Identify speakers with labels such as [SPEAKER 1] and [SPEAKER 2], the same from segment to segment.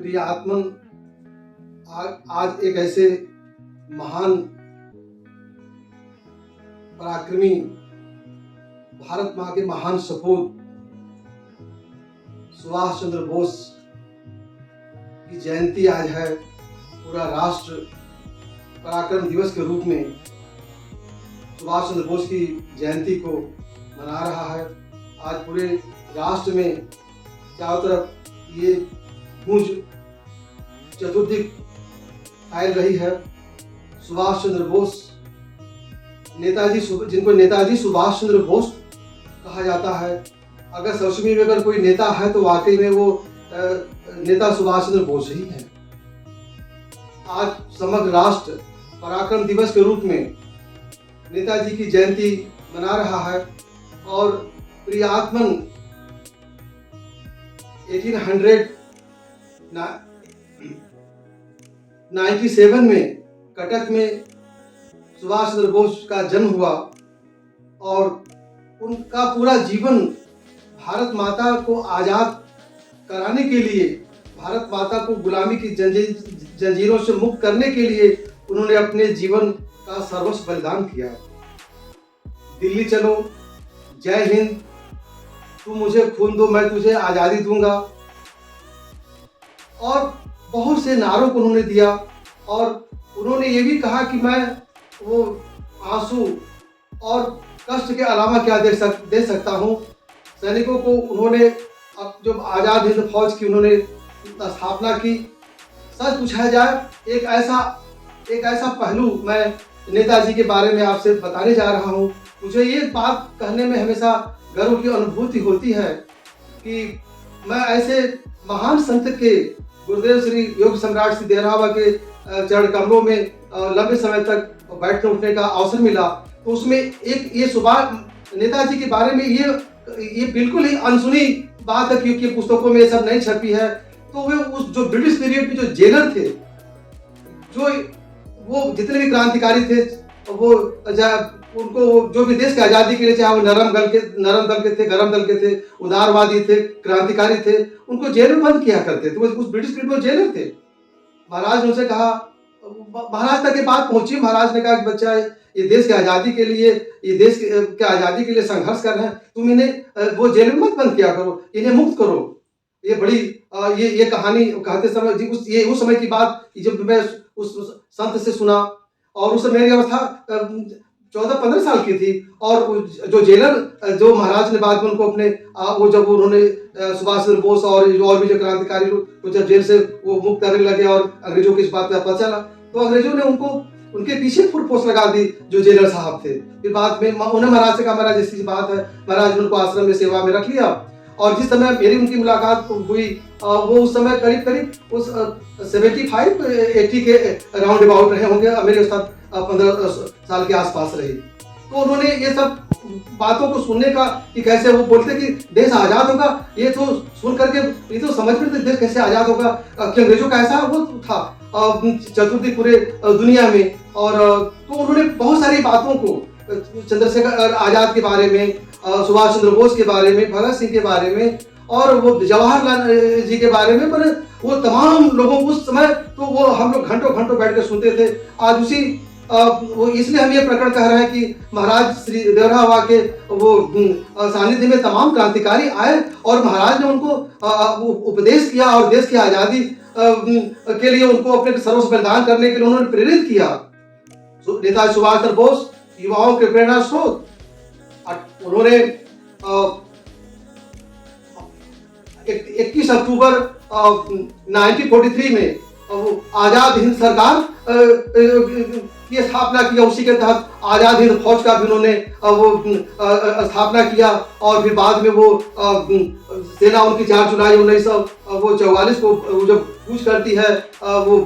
[SPEAKER 1] प्रिय आत्मन, आज एक ऐसे महान पराक्रमी भारत माँ के महान सपूत सुभाष चंद्र बोस की जयंती आज है। पूरा राष्ट्र पराक्रम दिवस के रूप में सुभाष चंद्र बोस की जयंती को मना रहा है। आज पूरे राष्ट्र में चारों तरफ ये गूंज चतुर्दिक फैल रही है। सुभाष चंद्र बोस जिनको नेताजी सुभाष चंद्र बोस कहा जाता है। अगर सचमुच में अगर कोई नेता है तो वाकई में वो नेता सुभाष चंद्र बोस ही है। आज समग्र राष्ट्र पराक्रम दिवस के रूप में नेताजी की जयंती मना रहा है और प्रिय आत्मन 1897 में कटक में सुभाष चंद्र बोस का जन्म हुआ और उनका पूरा जीवन भारत माता को आज़ाद कराने के लिए, भारत माता को गुलामी की जंजीरों से मुक्त करने के लिए उन्होंने अपने जीवन का सर्वस्व बलिदान किया। दिल्ली चलो, जय हिंद, तू मुझे खून दो मैं तुझे आज़ादी दूंगा, और बहुत से नारों को उन्होंने दिया। और उन्होंने ये भी कहा कि मैं वो आंसू और कष्ट के अलावा क्या दे सकता हूँ। सैनिकों को उन्होंने अब जब आज़ाद हिंद फौज की उन्होंने स्थापना की, सच पूछा जाए एक ऐसा पहलू मैं नेताजी के बारे में आपसे बताने जा रहा हूँ। मुझे ये बात कहने में हमेशा गर्व की अनुभूति होती है कि मैं ऐसे महान संत के, गुरुदेव श्री योग सम्राट श्री देवरा बाबा के चरण कमलों में लंबे समय तक बैठने उठने का अवसर मिला। तो उसमें एक ये सुभाष नेताजी के बारे में ये बिल्कुल ही अनसुनी बात है, क्योंकि पुस्तकों में ये सब नहीं छपी है। तो वे उस जो ब्रिटिश पीरियड के जो जेलर थे, वो जितने भी क्रांतिकारी थे, वो उनको जो भी देश की आज़ादी के लिए, चाहे वो नरम दल के थे, गरम दल के थे, उदारवादी थे, क्रांतिकारी थे, उनको जेल में बंद किया करते थे। उस ब्रिटिश पीरियड में जेलर थे। महाराज ने उनसे कहा, महाराज तक ये बात पहुंची, महाराज ने कहा कि बच्चा ये देश की आज़ादी के लिए, ये देश के आज़ादी के लिए संघर्ष कर रहे हैं, तुम इन्हें वो जेल में मत बंद किया करो, इन्हें मुक्त करो। ये बड़ी ये कहानी कहते समय उस समय की बात जब मैं उस संत से सुना, और उस समय मेरी अवस्था 14-15 साल की थी। और जो जेलर जो महाराज ने बाद में उनको अपने वो जब उन्होंने सुभाष चंद्र बोस और भी जो क्रांतिकारी लोग जब जेल से वो मुक्त करने लगे और अंग्रेजों की इस बात का पता चला, तो अंग्रेजों ने उनके पीछे फुटपोस्ट लगा दी जो जेलर साहब थे। फिर बाद में उन्हें महाराज से कहा, महाराज ऐसी बात है, महाराज ने उनको आश्रम में सेवा में रख लिया। और जिस समय मेरी उनकी मुलाकात हुई, वो उस समय करीब उस 75-80 के राउंड अबाउट रहे होंगे, मेरे साथ 15 साल के आसपास रही। तो उन्होंने ये सब बातों को सुनने का कि कैसे वो बोलते कि देश आज़ाद होगा, ये तो सुन करके ये तो समझ में देश कैसे आज़ाद होगा, कि अंग्रेजों का ऐसा वो था चतुर्थी पूरे दुनिया में। और तो उन्होंने बहुत सारी बातों को चंद्रशेखर आज़ाद के बारे में, सुभाष चंद्र बोस के बारे में, भगत सिंह के बारे में, और वो जवाहरलाल जी के बारे में, पर वो तमाम लोगों उस समय तो वो हम लोग घंटों बैठ कर सुनते थे। आज उसी वो इसलिए हम ये प्रकरण कह रहे हैं कि महाराज श्री देवरा बाबा के वो सानिध्य में तमाम क्रांतिकारी आए और महाराज ने उनको उपदेश किया और देश की आज़ादी के लिए उनको अपने सर्वस्व बलिदान करने के लिए उन्होंने प्रेरित किया। नेताजी सुभाष चंद्र बोस युवाओं के प्रेरणा स्रोत। उन्होंने 21 अक्टूबर 1943 में आज़ाद हिंद सरकार की स्थापना किया। उसी के तहत आज़ाद हिंद फौज का भी उन्होंने वो स्थापना किया। और फिर बाद में वो सेना उनकी 4 जुलाई 1944 को जब कूच करती है, वो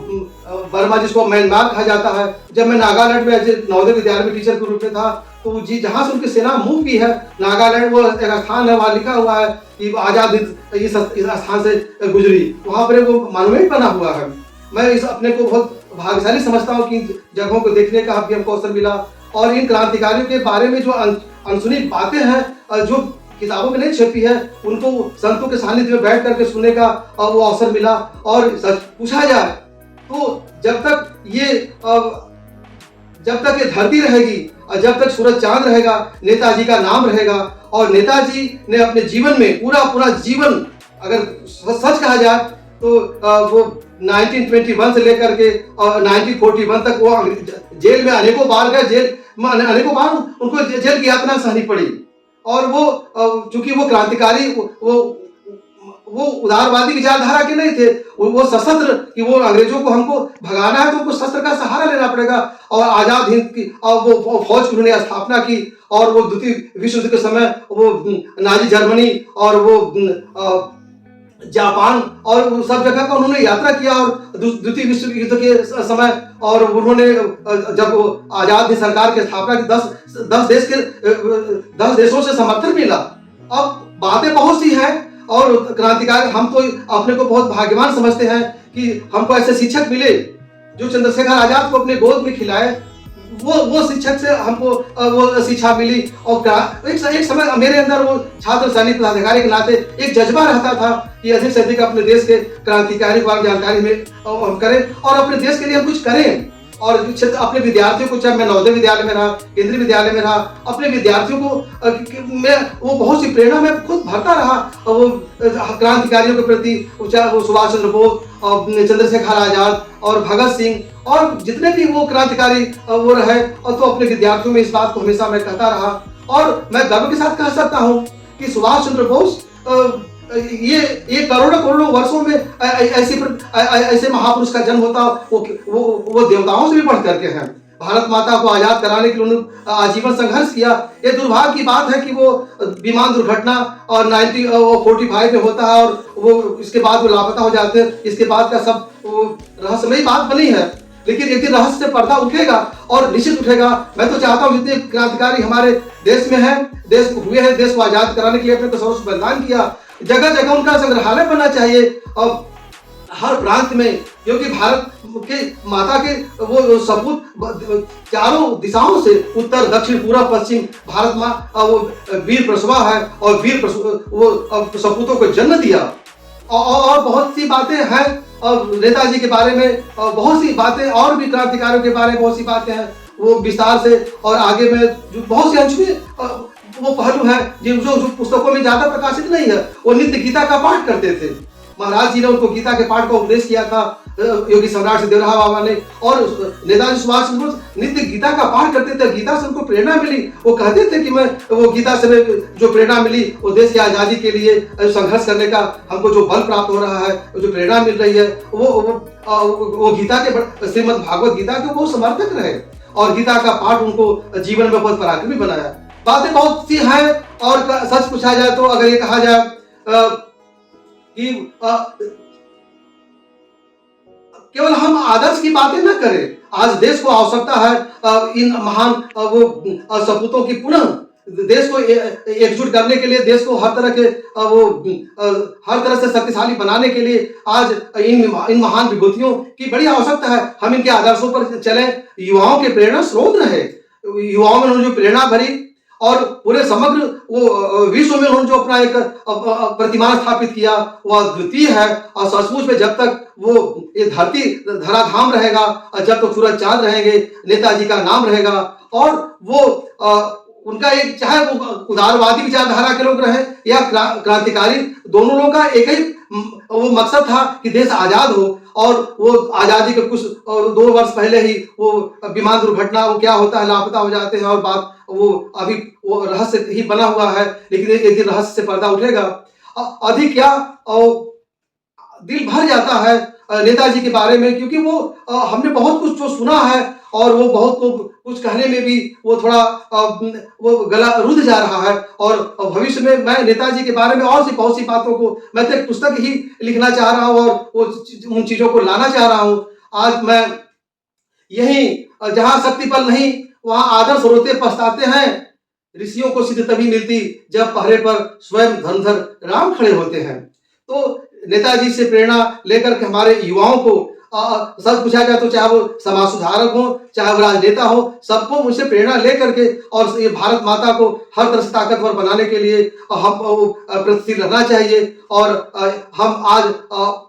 [SPEAKER 1] बर्मा जिसको म्यांमार कहा जाता है। जब मैं नागालैंड में नवोदय विद्यालय में टीचर के रूप में था, तो जी जहाँ से उनकी सेना मूव की है, नागालैंड वो एक स्थान है, वहाँ लिखा हुआ है कि आज़ाद हिंद इस स्थान से गुजरी, वहाँ पर वो मॉन्यूमेंट बना हुआ है। मैं इस अपने को बहुत भाग्यशाली समझता हूँ कि जगहों को देखने का भी हमको अवसर मिला। और इन क्रांतिकारियों के बारे में जो अनसुनी बातें हैं, जो किताबों में नहीं छपी है, उनको संतों के सानिध्य में बैठ करके सुनने का वो अवसर मिला। और सच पूछा जाए तो जब तक ये धरती रहेगी और जब तक सूरज चांद रहेगा, नेताजी का नाम रहेगा। और नेताजी ने अपने जीवन में पूरा जीवन, अगर सच कहा जाए तो वो 1921 से लेकर के 1941 तक वो जेल में अनेकों बार गए, अनेकों बार उनको जेल की यातना सहनी पड़ी। और वो चूंकि वो क्रांतिकारी, वो उदारवादी विचारधारा के नहीं थे, वो सशस्त्र कि वो अंग्रेजों को हमको भगाना है तो उनको शस्त्र का सहारा लेना पड़ेगा। और आजाद हिंद की और वो फौज की उन्होंने स्थापना की। और वो द्वितीय विश्व युद्ध के समय वो नाजी जर्मनी और वो जापान और सब जगह का उन्होंने यात्रा किया। और द्वितीय विश्व युद्ध के समय और उन्होंने जब आजाद हिंद सरकार की स्थापना की 10 देशों से समर्थन मिला। अब बातें बहुत सी हैं और क्रांतिकारी, हम तो अपने को बहुत भाग्यवान समझते हैं कि हमको ऐसे शिक्षक मिले जो चंद्रशेखर आजाद को अपने गोद में खिलाए। वो शिक्षक से हमको वो शिक्षा मिली। और एक समय मेरे अंदर वो छात्र सैनिक पदाधिकारी के नाते एक जज्बा रहता था कि अधिक से अधिक अपने देश के क्रांतिकारी को जानकारी में हम करें और अपने देश के लिए हम कुछ करें। और अपने विद्यार्थियों को, चाहे मैं नवोदय विद्यालय में रहा, केंद्रीय विद्यालय में रहा, अपने विद्यार्थियों को मैं वो बहुत सी प्रेरणा मैं खुद भरता रहा। वो क्रांतिकारियों के प्रति, चाहे वो सुभाष चंद्र बोस और चंद्रशेखर आजाद और भगत सिंह और जितने भी वो क्रांतिकारी वो रहे, और तो अपने विद्यार्थियों में इस बात को हमेशा मैं कहता रहा। और मैं गर्व के साथ कह सकता हूँ कि सुभाष चंद्र बोस ये करोड़ों वर्षों में ऐसे महापुरुष का जन्म होता, वो देवताओं से भी बढ़ करके हैं। भारत माता को आजाद कराने के लिए उन्होंने आजीवन संघर्ष किया। ये दुर्भाग्य की बात है कि वो विमान दुर्घटना और 1945 में होता है और वो इसके बाद वो लापता हो जाते हैं। इसके बाद का सब रहस्यमयी बात बनी है, लेकिन एक दिन रहस्य से पर्दा उठेगा और निश्चित उठेगा। मैं तो चाहता हूँ जितने क्रांतिकारी हमारे देश में हैं, देश को हुए हैं, देश को आजाद कराने के लिए अपने सर्वस्व बलिदान किया, जगह जगह उनका संग्रहालय बनना चाहिए। और हर प्रांत में, क्योंकि भारत के माता के वो सपूत चारों दिशाओं से, उत्तर दक्षिण पूर्व पश्चिम, भारत माँ वो वीर प्रसवा है और वो सपूतों को जन्म दिया। और बहुत सी बातें हैं और नेताजी के बारे में बहुत सी बातें, और भी क्रांतिकारियों के बारे में बहुत सी बातें हैं, वो विस्तार से। और आगे में जो बहुत से अंश में वो पहलू है जो पुस्तकों में ज्यादा प्रकाशित नहीं है। वो नित्य गीता का पाठ करते थे। महाराज जी ने उनको गीता के पाठ का उपदेश किया था, योगी सम्राट देवराहा बाबा ने। और नेताजी सुभाष चंद्र बोस नित्य गीता का पाठ करते थे, गीता से उनको प्रेरणा मिली। वो कहते थे कि मैं वो गीता से जो प्रेरणा मिली, वो देश की आजादी के लिए संघर्ष करने का हमको जो बल प्राप्त हो रहा है, जो प्रेरणा मिल रही है, वो गीता के, श्रीमद् भागवत गीता के वो समर्थक रहे। और गीता का पाठ उनको जीवन में बहुत पराक्रमी बनाया। बातें बहुत सी हैं। और सच पूछा जाए तो अगर ये कहा जाए कि केवल हम आदर्श की बातें न करें, आज देश को आवश्यकता है इन महान वो सपूतों की पुनः देश को एकजुट करने के लिए, देश को हर तरह के हर तरह से शक्तिशाली बनाने के लिए आज इन महान विभूतियों की बड़ी आवश्यकता है। हम इनके आदर्शों पर चलें, युवाओं के प्रेरणा स्रोत रहे। युवाओं में उन्होंने जो प्रेरणा भरी और पूरे समग्र वो विश्व में उन्होंने जो अपना एक प्रतिमान स्थापित किया, वह अद्वितीय है। और सचमुच में जब तक वो ये धरती धराधाम रहेगा और जब तक सूरज चांद रहेंगे, नेताजी का नाम रहेगा। और वो उनका एक, चाहे वो उदारवादी विचारधारा के लोग रहे या क्रांतिकारी, दोनों लोगों का एक ही वो मकसद था कि देश आजाद हो। और वो आजादी के कुछ 2 वर्ष पहले ही वो विमान दुर्घटना, वो क्या होता है, लापता हो जाते हैं। और बात वो अभी वो रहस्य ही बना हुआ है, लेकिन एक दिन रहस्य से पर्दा उठेगा। अधिक क्या दिल भर जाता है नेताजी के बारे में, क्योंकि वो हमने बहुत कुछ जो सुना है और वो बहुत कुछ कहने में भी वो थोड़ा वो गला रुध जा रहा है। और भविष्य में मैं नेताजी के बारे में और सी बहुत सी बातों को, मैं तो एक पुस्तक ही लिखना चाह रहा हूँ और वो उन चीजों को लाना चाह रहा हूँ। आज मैं यही, जहाँ शक्ति बल नहीं वहाँ आदर्श रोते पछताते हैं। ऋषियों को सिद्ध तभी मिलती जब पहरे पर स्वयं धनुधर राम खड़े होते हैं। तो नेताजी से प्रेरणा लेकर के हमारे युवाओं को सच पूछा जाए तो चाहे वो समाज सुधारक हो, चाहे वो राजनेता हो, सबको मुझसे प्रेरणा ले करके और ये भारत माता को हर तरह से ताकतवर बनाने के लिए हम प्रगतिशील रहना चाहिए। और हम आज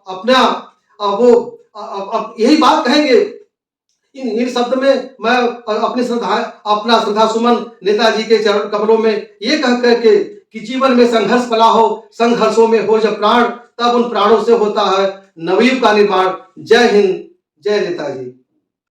[SPEAKER 1] अपना यही बात कहेंगे, इन शब्द में मैं अपना श्रद्धा सुमन नेताजी के चरण कमलों में ये कह करके कि जीवन में संघर्ष पला हो, संघर्षों में हो जब प्राण, तब उन प्राणों से होता है नवयुग का निर्माण। जय हिंद, जय नेताजी।